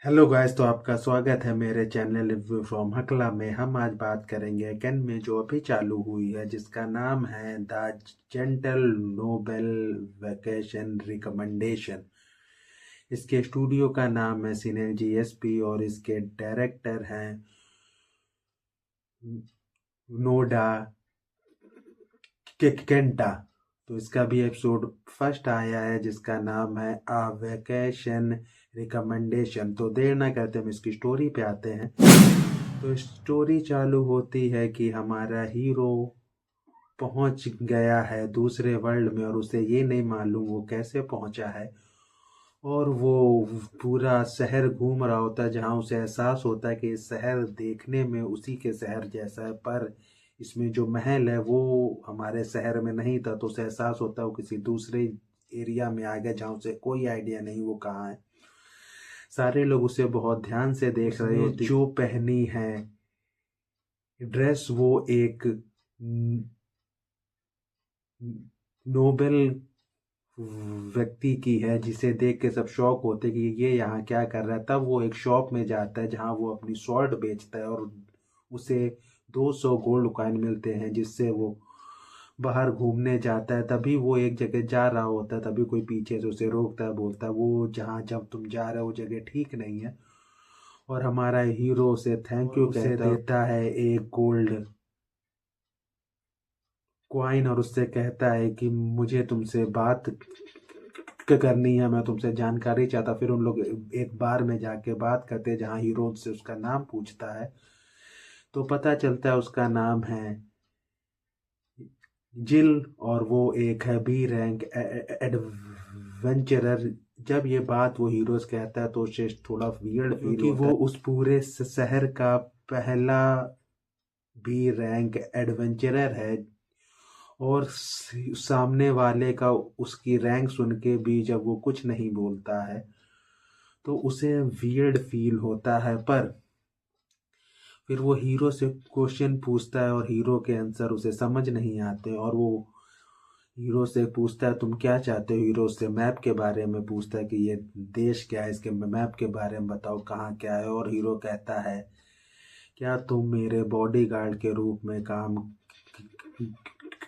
Hello guys, तो आपका स्वागत है मेरे चैनल रिव्यू फ्रॉम हकला में। हम आज बात करेंगे कैन में जो अभी चालू हुई है, जिसका नाम है the gentle Nobel vacation recommendation. इसके स्टूडियो का नाम है सिनर्जी एसपी और इसके डायरेक्टर हैं नोडा केंटा। तो इसका भी एपिसोड फर्स्ट आया है जिसका नाम है आ वेकेशन रिकमेंडेशन। तो देर ना करते हम इसकी स्टोरी पे आते हैं। तो स्टोरी चालू होती है कि हमारा हीरो पहुंच गया है दूसरे वर्ल्ड में और उसे ये नहीं मालूम वो कैसे पहुंचा है। और वो पूरा शहर घूम रहा होता है जहां उसे एहसास होता है कि शहर देखने में उसी के शहर जैसा है, पर इसमें जो महल है वो हमारे शहर में नहीं था। तो उसे एहसास होता है वो किसी दूसरे एरिया में आ गया जहाँ उसे कोई आइडिया नहीं वो कहाँ है। सारे लोग उसे बहुत ध्यान से देख रहे होते। जो पहनी है ड्रेस वो एक नोबेल व्यक्ति की है, जिसे देख के सब शॉक होते कि ये यहाँ क्या कर रहा है। तब वो एक शॉप में जाता है जहाँ वो अपनी स्वॉर्ड बेचता है और उसे 200 गोल्ड कॉइन मिलते हैं, जिससे वो बाहर घूमने जाता है। तभी वो एक जगह जा रहा होता है, तभी कोई पीछे से उसे रोकता है, बोलता है वो जहाँ जब तुम जा रहे हो वो जगह ठीक नहीं है। और हमारा हीरो उसे थैंक यू कहता है, देता है एक गोल्ड क्वाइन और उससे कहता है कि मुझे तुमसे बात करनी है, मैं तुमसे जानकारी चाहता। फिर उन लोग एक बार में जाके बात करते हैं जहाँ हीरो से उसका नाम पूछता है। तो पता चलता है उसका नाम है जिल और वो एक है बी रैंक एडवेंचरर। जब ये बात वो हीरोज कहता है तो उसे थोड़ा वियर्ड फील होता है, क्योंकि वो उस पूरे शहर का पहला बी रैंक एडवेंचरर है। और सामने वाले का उसकी रैंक सुन के भी जब वो कुछ नहीं बोलता है तो उसे वियर्ड फील होता है। पर फिर वो हीरो से क्वेश्चन पूछता है और हीरो के आंसर उसे समझ नहीं आते। और वो हीरो से पूछता है तुम क्या चाहते हो। हीरो से मैप के बारे में पूछता है कि ये देश क्या है, इसके मैप के बारे में बताओ कहाँ क्या है। और हीरो कहता है क्या तुम मेरे बॉडीगार्ड के रूप में काम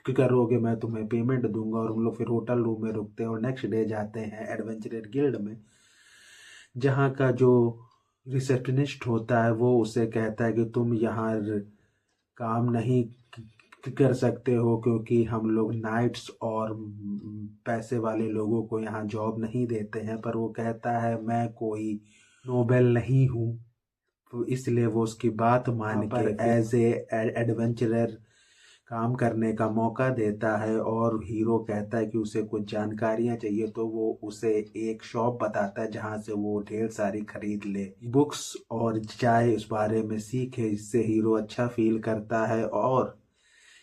करोगे, मैं तुम्हें पेमेंट दूंगा। और हम लोग फिर होटल रूम में रुकते हैं और नेक्स्ट डे जाते हैं एडवेंचरर गिल्ड में, जहाँ का जो रिसेप्शनिस्ट होता है वो उसे कहता है कि तुम यहाँ काम नहीं कर सकते हो, क्योंकि हम लोग नाइट्स और पैसे वाले लोगों को यहाँ जॉब नहीं देते हैं। पर वो कहता है मैं कोई नोबेल नहीं हूँ, तो इसलिए वो उसकी बात मान के एज ए एडवेंचरर काम करने का मौका देता है। और हीरो कहता है कि उसे कुछ जानकारियां चाहिए, तो वो उसे एक शॉप बताता है जहां से वो ढेर सारी खरीद ले बुक्स और चाय इस बारे में सीखे। इससे हीरो अच्छा फील करता है। और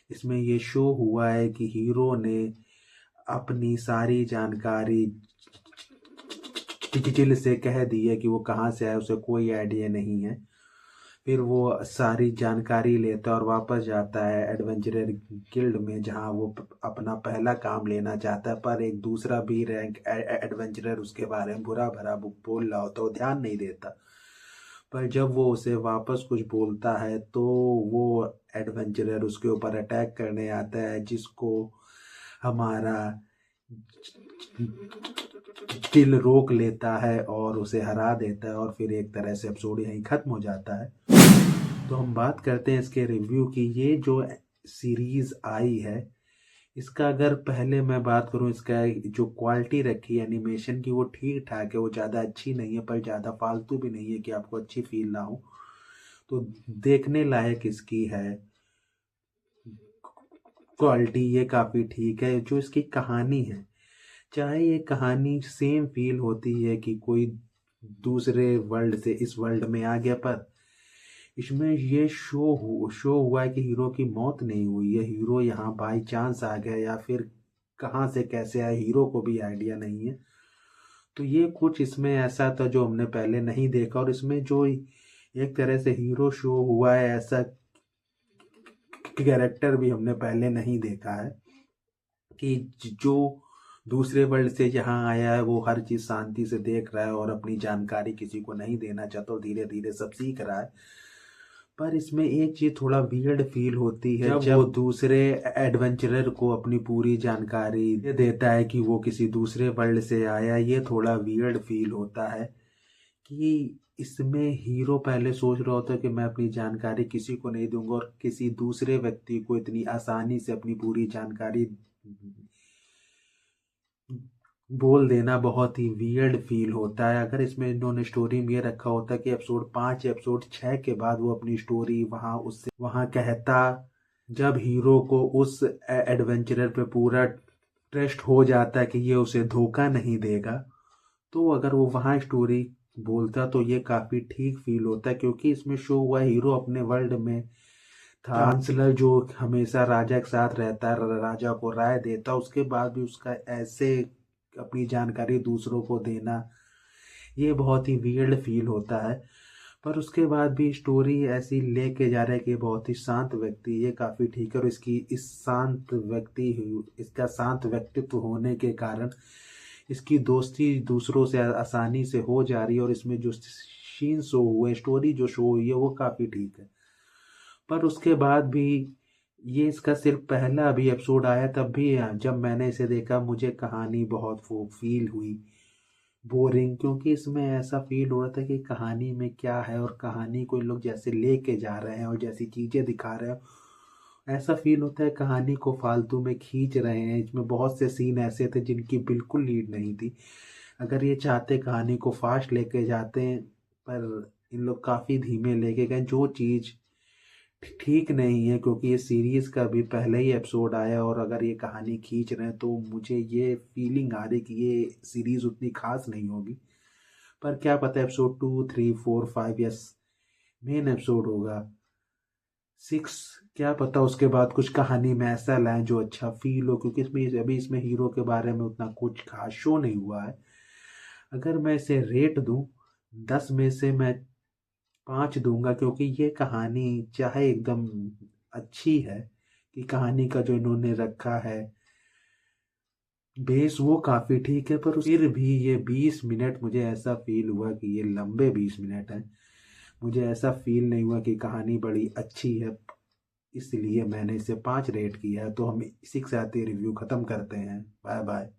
इसमें ये शो हुआ है कि हीरो ने अपनी सारी जानकारी जिल से कह दी है कि वो कहाँ से आया, उसे कोई आइडिया नहीं है। फिर वो सारी जानकारी लेता है और वापस जाता है एडवेंचरर गिल्ड में, जहाँ वो अपना पहला काम लेना चाहता है। पर एक दूसरा बी रैंक एडवेंचरर उसके बारे में बुरा भरा बोल रहा होता है, वो ध्यान नहीं देता। पर जब वो उसे वापस कुछ बोलता है तो वो एडवेंचरर उसके ऊपर अटैक करने आता है, जिसको हमारा दिल रोक लेता है और उसे हरा देता है। और फिर एक तरह से एपिसोड यहीं खत्म हो जाता है। तो हम बात करते हैं इसके रिव्यू की। ये जो सीरीज आई है इसका अगर पहले मैं बात करूं, इसका जो क्वालिटी रखी है एनिमेशन की वो ठीक ठाक है। वो ज़्यादा अच्छी नहीं है पर ज़्यादा फालतू भी नहीं है कि आपको अच्छी फील ना हो। तो देखने लायक इसकी है क्वालिटी, ये काफ़ी ठीक है। जो इसकी कहानी है, चाहे ये कहानी सेम फील होती है कि कोई दूसरे वर्ल्ड से इस वर्ल्ड में आ गया, पर इसमें ये शो हुआ है कि हीरो की मौत नहीं हुई है। हीरो यहाँ बाई चांस आ गया या फिर कहाँ से कैसे आया हीरो को भी आइडिया नहीं है। तो ये कुछ इसमें ऐसा था जो हमने पहले नहीं देखा। और इसमें जो एक तरह से हीरो शो हुआ है, ऐसा कैरेक्टर भी हमने पहले नहीं देखा है कि जो दूसरे वर्ल्ड से यहाँ आया है, वो हर चीज़ शांति से देख रहा है और अपनी जानकारी किसी को नहीं देना चाहता और धीरे धीरे सब सीख रहा है। पर इसमें एक चीज़ थोड़ा वियर्ड फील होती है जब वो दूसरे एडवेंचरर को अपनी पूरी जानकारी दे देता है कि वो किसी दूसरे वर्ल्ड से आया। ये थोड़ा वियर्ड फील होता है कि इसमें हीरो पहले सोच रहा होता है कि मैं अपनी जानकारी किसी को नहीं दूंगा और किसी दूसरे व्यक्ति को इतनी आसानी से अपनी पूरी जानकारी बोल देना बहुत ही वियर्ड फील होता है। अगर इसमें इन्होंने स्टोरी में ये रखा होता कि एपिसोड 5 एपिसोड 6 के बाद वो अपनी स्टोरी वहाँ कहता, जब हीरो को उस एडवेंचरर पे पूरा ट्रस्ट हो जाता है कि ये उसे धोखा नहीं देगा, तो अगर वो वहाँ स्टोरी बोलता तो ये काफ़ी ठीक फील होता है। क्योंकि इसमें शो हुआ हीरो अपने वर्ल्ड में था चांसलर जो हमेशा राजा के साथ रहता है, राजा को राय देता, उसके बाद भी उसका ऐसे अपनी जानकारी दूसरों को देना, ये बहुत ही वियर्ड फील होता है। पर उसके बाद भी स्टोरी ऐसी लेके जा रहा है कि बहुत ही शांत व्यक्ति, ये काफ़ी ठीक है। और इसका शांत व्यक्तित्व होने के कारण इसकी दोस्ती दूसरों से आसानी से हो जा रही है। और इसमें जो सीन शो हुए, स्टोरी जो शो हुई है, वो काफ़ी ठीक है। पर उसके बाद भी ये इसका सिर्फ पहला अभी एपिसोड आया, तब भी जब मैंने इसे देखा मुझे कहानी बहुत वो फील हुई बोरिंग। क्योंकि इसमें ऐसा फील हो रहा था कि कहानी में क्या है और कहानी को इन लोग जैसे लेके जा रहे हैं और जैसी चीज़ें दिखा रहे हैं, ऐसा फील होता है कहानी को फालतू में खींच रहे हैं। इसमें बहुत से सीन ऐसे थे जिनकी बिल्कुल नीड नहीं थी। अगर ये चाहते कहानी को फास्ट लेके जाते हैं, पर इन लोग काफ़ी धीमे लेके गए, जो चीज़ ठीक नहीं है। क्योंकि ये सीरीज का भी पहले ही एपिसोड आया और अगर ये कहानी खींच रहे हैं तो मुझे ये फीलिंग आ रही कि ये सीरीज उतनी खास नहीं होगी। पर क्या पता एपिसोड 2 3 4 5 या मेन एपिसोड होगा 6, क्या पता उसके बाद कुछ कहानी में ऐसा लाएं जो अच्छा फील हो। क्योंकि इसमें हीरो के बारे में उतना कुछ खास शो नहीं हुआ है। अगर मैं इसे रेट दूं 10 में से मैं 5 दूंगा। क्योंकि ये कहानी चाहे एकदम अच्छी है कि कहानी का जो इन्होंने रखा है बेस, वो काफ़ी ठीक है, पर फिर भी ये 20 मिनट मुझे ऐसा फील हुआ कि ये लंबे 20 मिनट हैं। मुझे ऐसा फील नहीं हुआ कि कहानी बड़ी अच्छी है, इसलिए मैंने इसे 5 रेट किया है। तो हम इसी के साथ ये रिव्यू ख़त्म करते हैं। Bye bye.